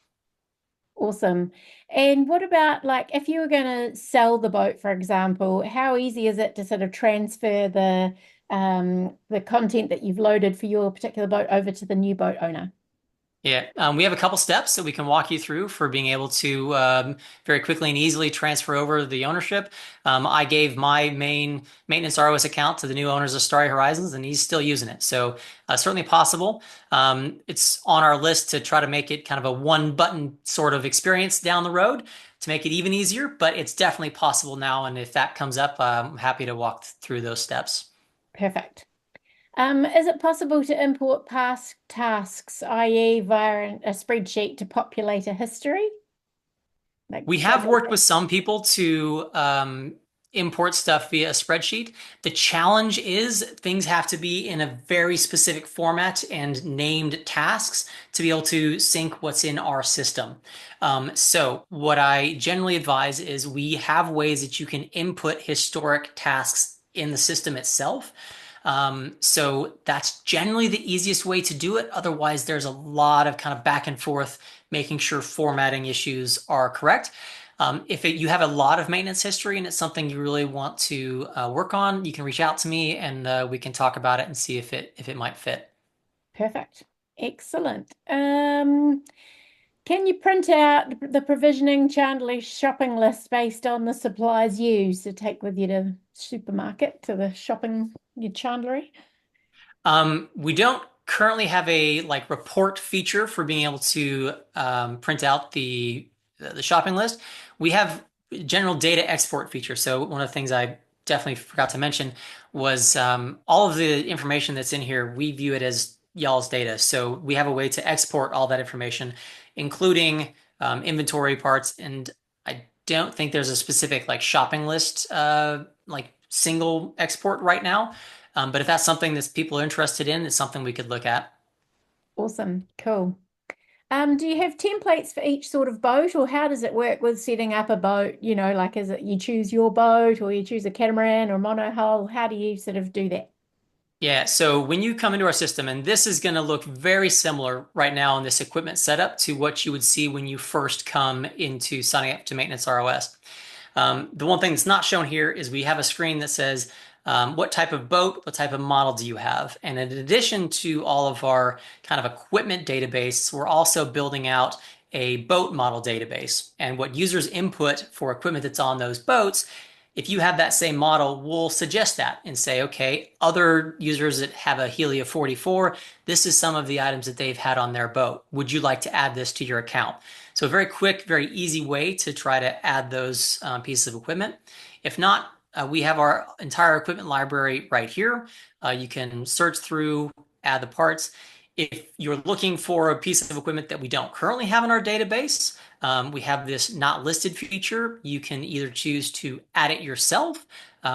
Awesome. And what about like if you were going to sell the boat, for example, how easy is it to sort of transfer the content that you've loaded for your particular boat over to the new boat owner? Yeah, we have a couple steps that we can walk you through for being able to very quickly and easily transfer over the ownership. I gave my main maintenance ROS account to the new owners of Starry Horizons, and he's still using it. So certainly possible. It's on our list to try to make it kind of a one button sort of experience down the road to make it even easier, but it's definitely possible now. And if that comes up, I'm happy to walk through those steps. Perfect. Is it possible to import past tasks, i.e., via a spreadsheet to populate a history? Like We show have me worked that. with some people to import stuff via a spreadsheet. The challenge is things have to be in a very specific format and named tasks to be able to sync what's in our system. So what I generally advise is we have ways that you can input historic tasks in the system itself. So that's generally the easiest way to do it. Otherwise, there's a lot of kind of back and forth making sure formatting issues are correct. If you have a lot of maintenance history and it's something you really want to work on, you can reach out to me and we can talk about it and see if it might fit. Perfect. Excellent. Can you print out the provisioning Chandler's shopping list based on the supplies used to take with you to the supermarket, to the shopping your chandlery? We don't currently have a like report feature for being able to print out the shopping list. We have general data export feature. So one of the things I definitely forgot to mention was all of the information that's in here, we view it as y'all's data. So we have a way to export all that information, including inventory parts. And I don't think there's a specific like shopping list like single export right now. But if that's something that people are interested in, it's something we could look at. Awesome. Cool. Do you have templates for each sort of boat, or how does it work with setting up a boat? You know, like is it you choose your boat or you choose a catamaran or monohull? How do you sort of do that? Yeah, so when you come into our system, and this is going to look very similar right now in this equipment setup to what you would see when you first come into signing up to Maintenance ROS. The one thing that's not shown here is we have a screen that says what type of boat, what type of model do you have? And in addition to all of our kind of equipment database, we're also building out a boat model database. And what users input for equipment that's on those boats if you have that same model, we'll suggest that and say, okay, other users that have a Helia 44, this is some of the items that they've had on their boat. Would you like to add this to your account? So a very quick, very easy way to try to add those pieces of equipment. If not, we have our entire equipment library right here. You can search through, add the parts. If you're looking for a piece of equipment that we don't currently have in our database, we have this not listed feature. You can either choose to add it yourself,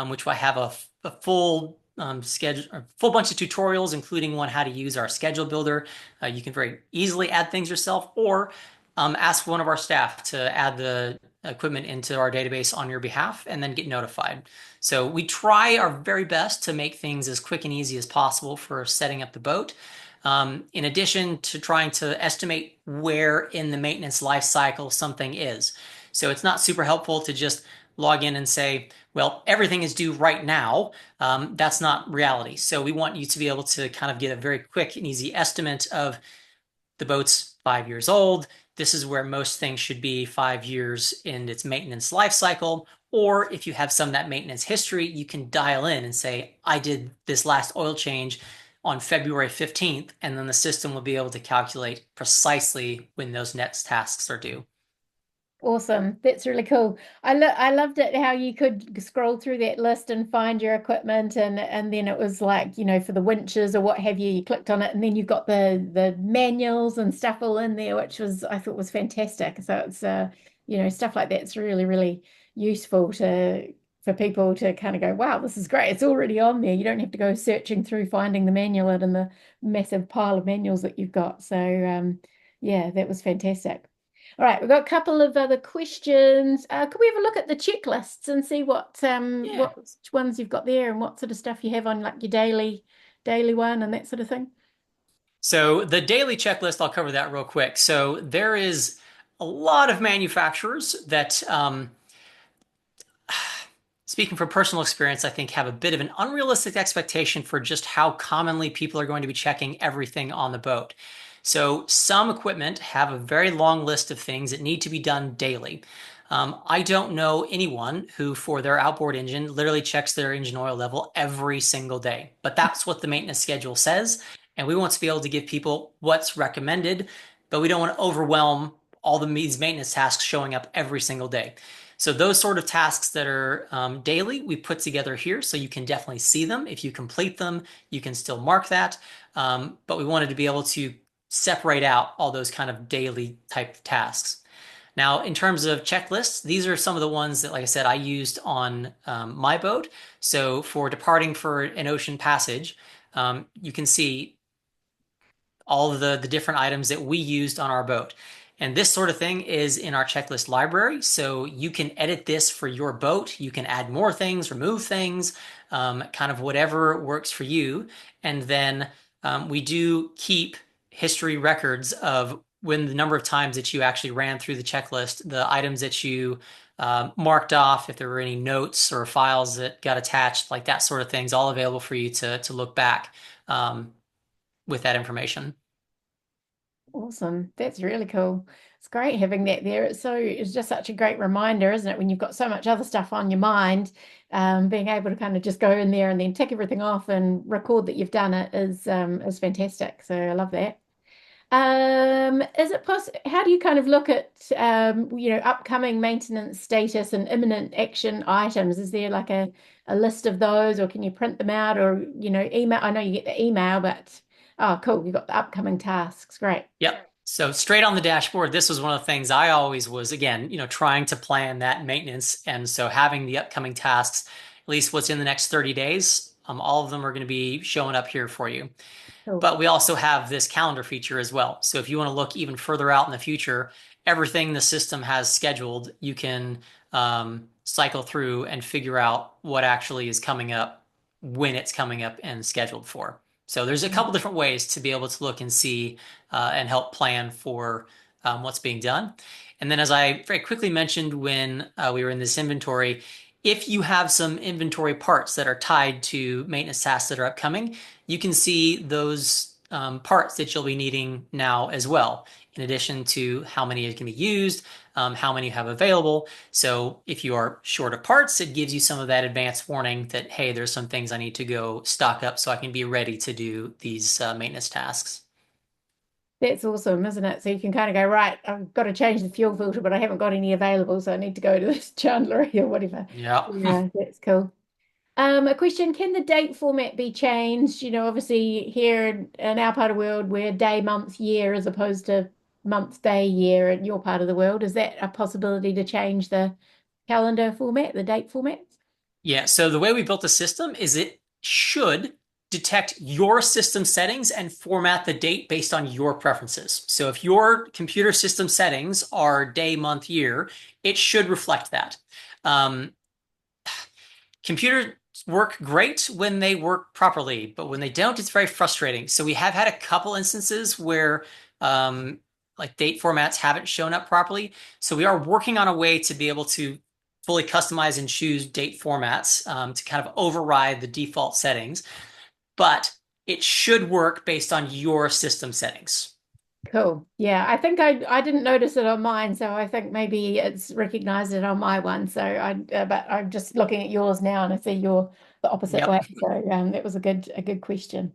which will have a full schedule, a full bunch of tutorials, including one how to use our schedule builder. You can very easily add things yourself, or ask one of our staff to add the equipment into our database on your behalf and then get notified. So we try our very best to make things as quick and easy as possible for setting up the boat. In addition to trying to estimate where in the maintenance life cycle something is. So it's not super helpful to just log in and say, well, everything is due right now. That's not reality. So we want you to be able to kind of get a very quick and easy estimate of the boat's 5 years old. This is where most things should be 5 years in its maintenance life cycle. Or if you have some of that maintenance history, you can dial in and say, I did this last oil change on February 15th, and then the system will be able to calculate precisely when those next tasks are due. Awesome. That's really cool. I loved it how you could scroll through that list and find your equipment and then it was like, for the winches or what have you, you clicked on it and then you've got the manuals and stuff all in there, which was I thought was fantastic. So it's stuff like that's really, really useful to for people to kind of go, wow, this is great. It's already on there. You don't have to go searching through finding the manual in the massive pile of manuals that you've got. So yeah, that was fantastic. All right, we've got a couple of other questions. Could we have a look at the checklists and see Yeah. what ones you've got there and what sort of stuff you have on like your daily one and that sort of thing? So the daily checklist, I'll cover that real quick. So there is a lot of manufacturers that speaking from personal experience, I think have a bit of an unrealistic expectation for just how commonly people are going to be checking everything on the boat. So some equipment have a very long list of things that need to be done daily. I don't know anyone who, for their outboard engine, literally checks their engine oil level every single day. But that's what the maintenance schedule says. And we want to be able to give people what's recommended, but we don't want to overwhelm all these maintenance tasks showing up every single day. So those sort of tasks that are daily, we put together here so you can definitely see them. If you complete them, you can still mark that. But we wanted to be able to separate out all those kind of daily type tasks. Now, in terms of checklists, these are some of the ones that, like I said, I used on my boat. So for departing for an ocean passage, you can see all of the different items that we used on our boat. And this sort of thing is in our checklist library. So you can edit this for your boat. You can add more things, remove things, kind of whatever works for you. And then we do keep history records of when the number of times that you actually ran through the checklist, the items that you marked off, if there were any notes or files that got attached, like that sort of things, all available for you to look back with that information. Awesome. That's really cool. It's great having that there. It's just such a great reminder, isn't it? When you've got so much other stuff on your mind, being able to kind of just go in there and then tick everything off and record that you've done it is fantastic. So I love that. Is it possible? How do you kind of look at upcoming maintenance status and imminent action items? Is there like a list of those, or can you print them out, or email? I know you get the email, but oh, cool, you've got the upcoming tasks. Great. Yep. So straight on the dashboard, this was one of the things I always was, again, trying to plan that maintenance. And so having the upcoming tasks, at least what's in the next 30 days, all of them are going to be showing up here for you. Cool. But we also have this calendar feature as well. So if you want to look even further out in the future, everything the system has scheduled, you can cycle through and figure out what actually is coming up, when it's coming up and scheduled for. So there's a couple different ways to be able to look and see and help plan for what's being done. And then, as I very quickly mentioned when we were in this inventory, if you have some inventory parts that are tied to maintenance tasks that are upcoming, you can see those parts that you'll be needing now as well, in addition to how many can be used, how many you have available. So if you are short of parts, it gives you some of that advanced warning that, hey, there's some things I need to go stock up so I can be ready to do these maintenance tasks. That's awesome, isn't it? So you can kind of go, right, I've got to change the fuel filter, but I haven't got any available, so I need to go to this chandlery or whatever. Yeah. Yeah, that's cool. A question, can the date format be changed? Obviously here in our part of the world, we're day, month, year as opposed to month, day, year in your part of the world. Is that a possibility to change the calendar format, the date format? Yeah, so the way we built the system is it should detect your system settings and format the date based on your preferences. So if your computer system settings are day, month, year, it should reflect that. Um, Computers work great when they work properly, but when they don't, it's very frustrating. So we have had a couple instances where like date formats haven't shown up properly. So we are working on a way to be able to fully customize and choose date formats to kind of override the default settings, but it should work based on your system settings. Cool. Yeah, I think I didn't notice it on mine, so I think maybe it's recognized it on my one. So but I'm just looking at yours now, and I see you're the opposite Yep. way. So that was a good question.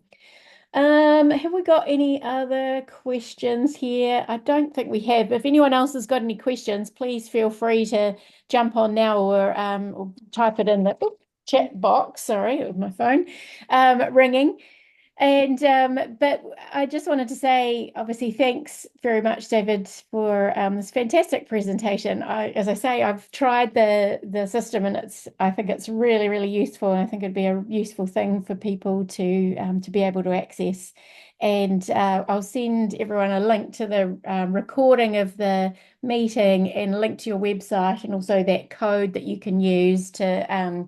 Have we got any other questions here? I don't think we have. If anyone else has got any questions, please feel free to jump on now or type it in the chat box. Sorry, with my phone ringing. And but I just wanted to say, obviously, thanks very much, David, for this fantastic presentation. As I say, I've tried the system, and I think it's really, really useful, and I think it'd be a useful thing for people to be able to access. And I'll send everyone a link to the recording of the meeting and a link to your website, and also that code that you can use to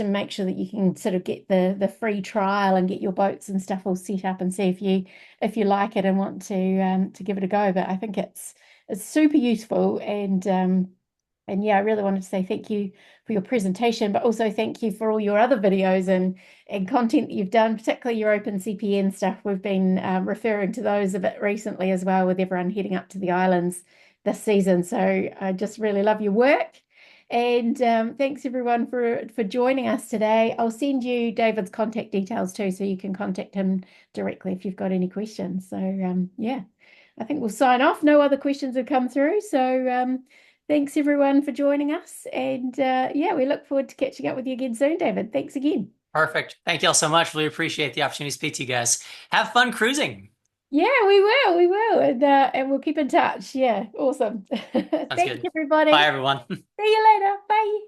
make sure that you can sort of get the free trial and get your boats and stuff all set up and see if you like it and want to give it a go. But I think it's super useful and yeah, I really wanted to say thank you for your presentation, but also thank you for all your other videos and content that you've done, particularly your Open CPN stuff. We've been referring to those a bit recently as well with everyone heading up to the islands this season. So I just really love your work. And thanks everyone for joining us today. I'll send you David's contact details too, so you can contact him directly if you've got any questions. So yeah, I think we'll sign off. No other questions have come through. So thanks everyone for joining us. And yeah, we look forward to catching up with you again soon, David. Thanks again. Perfect. Thank you all so much. Really appreciate the opportunity to speak to you guys. Have fun cruising. Yeah, we will, and we'll keep in touch. Yeah, awesome. Sounds Thanks good. Bye, everybody. everyone. See you later. Bye.